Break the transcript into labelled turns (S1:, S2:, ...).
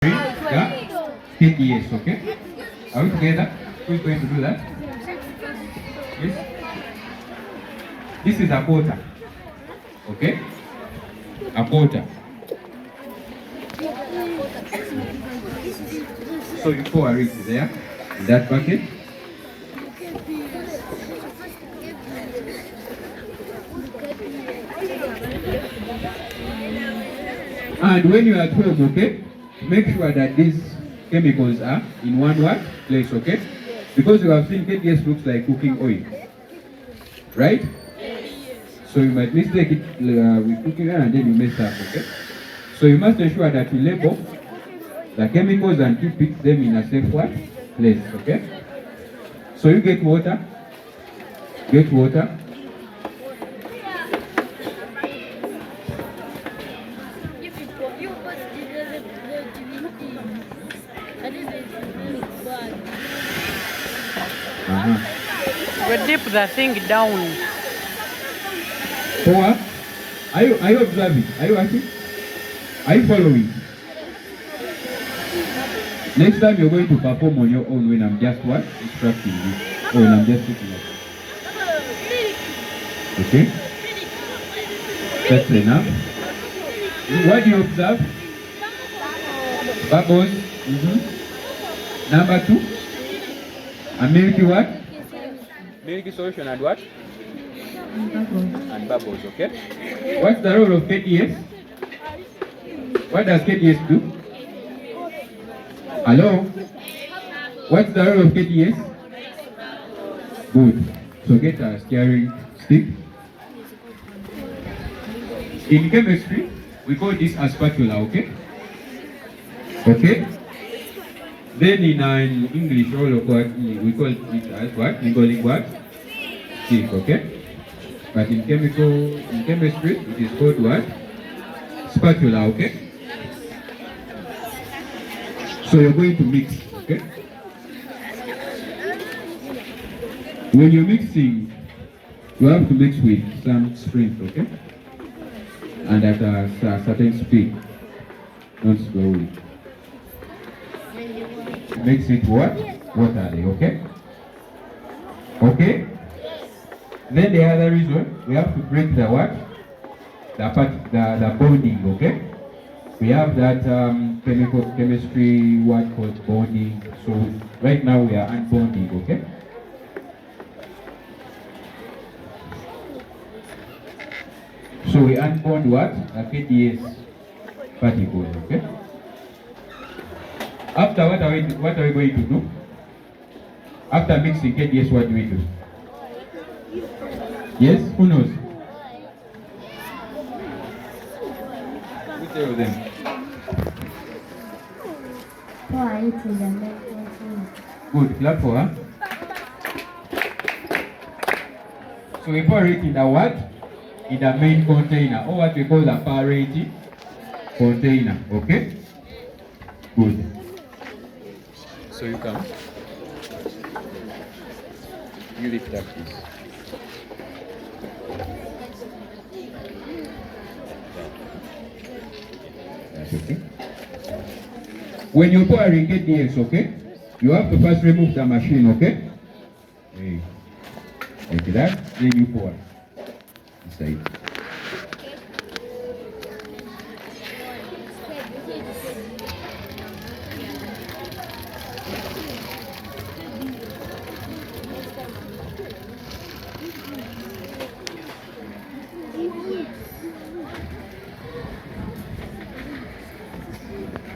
S1: the KDS, okay? Are we together? Who is going to do that? Yes? This is a quarter, okay? A quarter. So you pour a ring there, in that bucket. And when you are at home, okay, make sure that these chemicals are in one place, okay? Because you have seen KDS looks like cooking oil, right? So you might mistake it with cooking oil and then you mess up, okay? So you must ensure that you label the chemicals and keep them in a safe place, okay? So you get water.
S2: We dip the thing down.
S1: Pour. Are you observing? Are you watching? Are you following? Next time you're going to perform on your own when I'm just instructing you. Or when I'm just looking at you. Okay? That's enough. What do you observe? Bubbles. Number 2. A milky what? Milky solution and what? And bubbles, okay? What's the role of KDS? What does KDS do? Hello? What's the role of KDS? Good. So get a steering stick. In chemistry, we call this a spatula, okay? Okay? Then in English, all of what we call it as what? We call it what? Stick, okay? But in chemistry, it is called what? Spatula, okay? So you're going to mix, okay? When you're mixing, you have to mix with some strength, okay? And at a certain speed, not slowly. Mix it what? Waterly, okay? Okay? Then the other reason, we have to break the what? The bonding, okay? We have that chemistry word called bonding. So right now we are unbonding, okay? So we unbond what? A KDS particle, okay? After what are we going to do? After mixing KDS, what do we do? Yes? Who knows? Who tell them? Good, clap for her. So we pour it in the what? In the main container, or what we call the parent container, okay? Good. So you come. You lift up this. That's okay. When you pour KDS, okay, you have to first remove the machine, okay? Like that, then you pour inside.